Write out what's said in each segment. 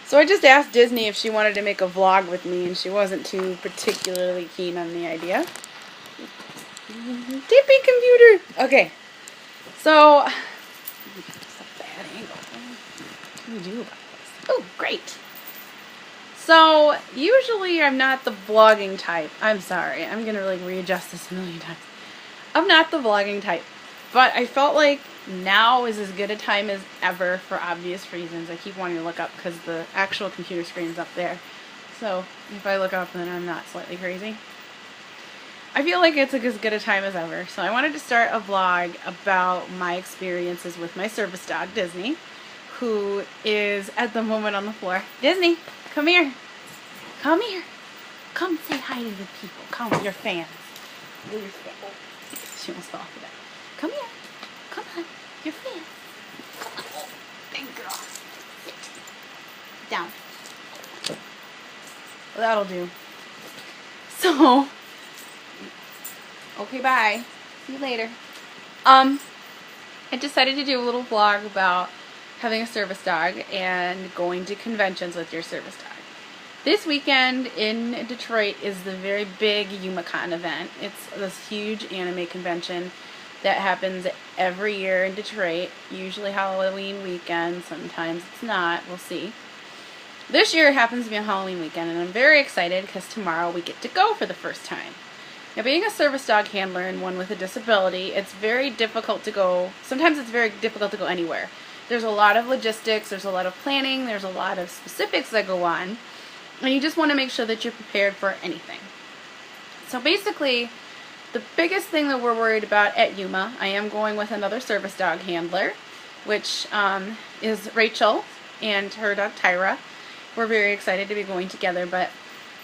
So I just asked Disney if she wanted to make a vlog with me, and she wasn't too particularly keen on the idea. Tippy computer! Okay, so... That's a bad angle. What can we do about this? Oh, great! So, usually I'm not the vlogging type. I'm sorry, I'm gonna like readjust this a million times. I'm not the vlogging type. But I felt like now is as good a time as ever for obvious reasons. I keep wanting to look up because the actual computer screen's up there. So if I look up, then I'm not slightly crazy. I feel like it's as good a time as ever. So I wanted to start a vlog about my experiences with my service dog, Disney, who is at the moment on the floor. Disney, come here. Come here. Come say hi to the people. Come, your fans. Your fans. Oh, she almost fell off of that. Come here. Come on. You're fans. Oh, big girl. Sit. Down. Well, that'll do. So, okay, bye. See you later. I decided to do a little vlog about having a service dog and going to conventions with your service dog. This weekend in Detroit is the very big youmacon event. It's this huge anime convention that happens every year in Detroit, usually Halloween weekend, sometimes it's not, we'll see. This year it happens to be a Halloween weekend, and I'm very excited because tomorrow we get to go for the first time. Now, being a service dog handler and one with a disability, it's very difficult to go, sometimes it's very difficult to go anywhere. There's a lot of logistics, there's a lot of planning, there's a lot of specifics that go on, and you just want to make sure that you're prepared for anything. So basically, the biggest thing that we're worried about at Yuma, I am going with another service dog handler, which is Rachel and her dog Tyra. We're very excited to be going together, but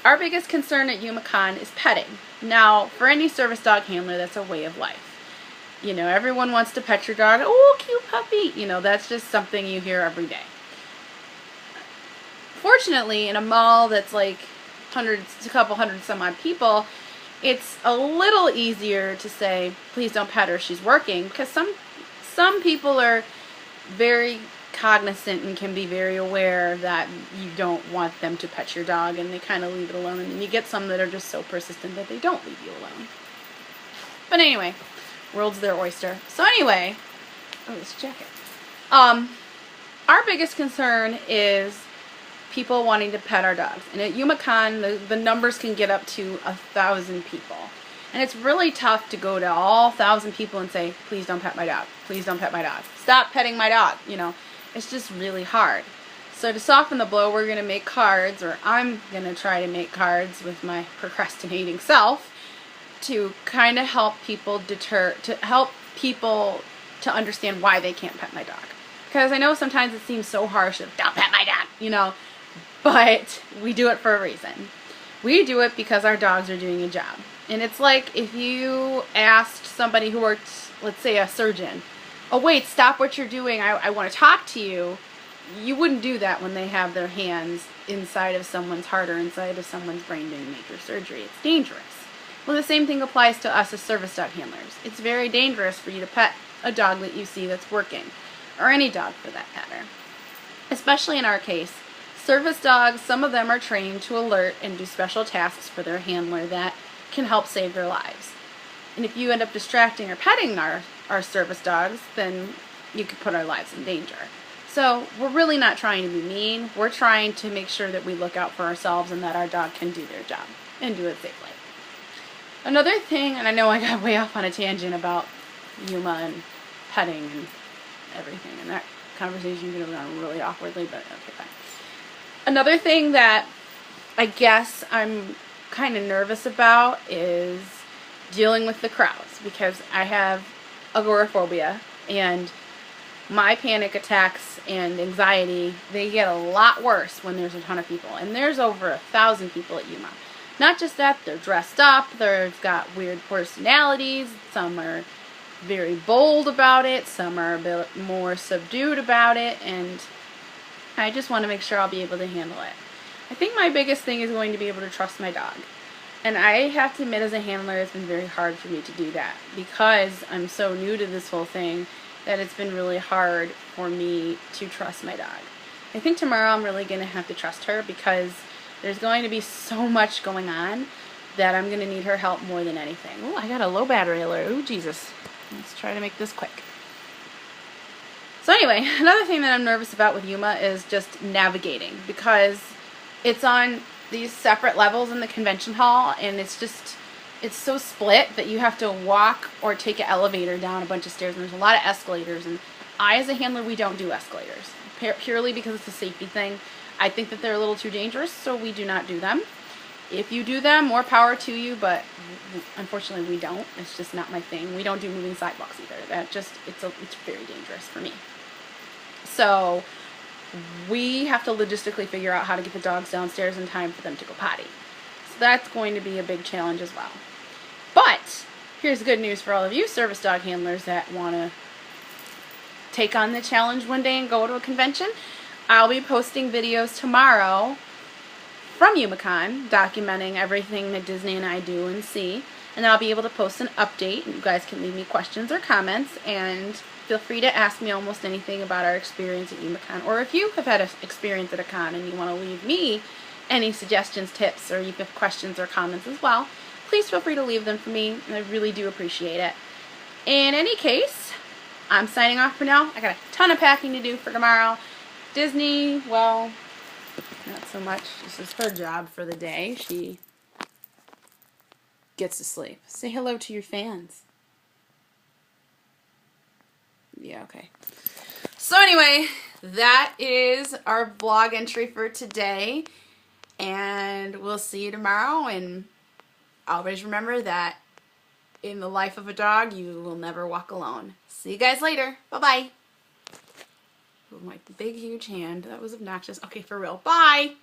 our biggest concern at youmacon is petting. Now, for any service dog handler, that's a way of life. You know, everyone wants to pet your dog. Oh, cute puppy. You know, that's just something you hear every day. Fortunately, in a mall that's like a couple hundred some odd people, it's a little easier to say, please don't pet her, she's working, because some people are very cognizant and can be very aware that you don't want them to pet your dog, and they kind of leave it alone, and then you get some that are just so persistent that they don't leave you alone. But anyway, world's their oyster. So anyway, oh, this jacket. Our biggest concern is people wanting to pet our dogs. And at youmacon, the numbers can get up to 1,000 people. And it's really tough to go to all 1,000 people and say, please don't pet my dog. Please don't pet my dog. Stop petting my dog. You know, it's just really hard. So to soften the blow, we're going to make cards, or I'm going to try to make cards with my procrastinating self to kind of help people to understand why they can't pet my dog. Because I know sometimes it seems so harsh, don't pet my dog, you know. But we do it for a reason. We do it because our dogs are doing a job. And it's like if you asked somebody who worked, let's say a surgeon, oh wait, stop what you're doing, I want to talk to you. You wouldn't do that when they have their hands inside of someone's heart or inside of someone's brain doing major surgery. It's dangerous. Well, the same thing applies to us as service dog handlers. It's very dangerous for you to pet a dog that you see that's working, or any dog for that matter. Especially in our case, service dogs, some of them are trained to alert and do special tasks for their handler that can help save their lives. And if you end up distracting or petting our service dogs, then you could put our lives in danger. So we're really not trying to be mean. We're trying to make sure that we look out for ourselves and that our dog can do their job and do it safely. Another thing, and I know I got way off on a tangent about Yuma and petting and everything, and that conversation could have gone really awkwardly, but okay, fine. Another thing that I guess I'm kind of nervous about is dealing with the crowds, because I have agoraphobia, and my panic attacks and anxiety, they get a lot worse when there's a ton of people. And there's over 1,000 people at Yuma. Not just that, they're dressed up, they've got weird personalities, some are very bold about it, some are a bit more subdued about it, and I just want to make sure I'll be able to handle it. I think my biggest thing is going to be able to trust my dog. And I have to admit, as a handler, it's been very hard for me to do that, because I'm so new to this whole thing that it's been really hard for me to trust my dog. I think tomorrow I'm really going to have to trust her because there's going to be so much going on that I'm going to need her help more than anything. Oh, I got a low battery alert. Oh, Jesus. Let's try to make this quick. So anyway, another thing that I'm nervous about with Yuma is just navigating because it's on these separate levels in the convention hall, and it's so split that you have to walk or take an elevator down a bunch of stairs, and there's a lot of escalators, and I, as a handler, we don't do escalators, purely because it's a safety thing. I think that they're a little too dangerous, so we do not do them. If you do them, more power to you, but unfortunately we don't. It's just not my thing. We don't do moving sidewalks either. It's very dangerous for me. So we have to logistically figure out how to get the dogs downstairs in time for them to go potty. So that's going to be a big challenge as well. But here's good news for all of you service dog handlers that want to take on the challenge one day and go to a convention. I'll be posting videos tomorrow from youmacon documenting everything that Disney and I do and see. And then I'll be able to post an update. You guys can leave me questions or comments, and feel free to ask me almost anything about our experience at youmacon. Or if you have had an experience at a con and you want to leave me any suggestions, tips, or you have questions or comments as well, please feel free to leave them for me. I really do appreciate it. In any case, I'm signing off for now. I got a ton of packing to do for tomorrow. Disney, well, not so much. This is her job for the day. She gets to sleep. Say hello to your fans. Yeah, okay. So anyway, that is our vlog entry for today. And we'll see you tomorrow. And always remember that in the life of a dog, you will never walk alone. See you guys later. Bye-bye. Oh, my big, huge hand. That was obnoxious. Okay, for real. Bye.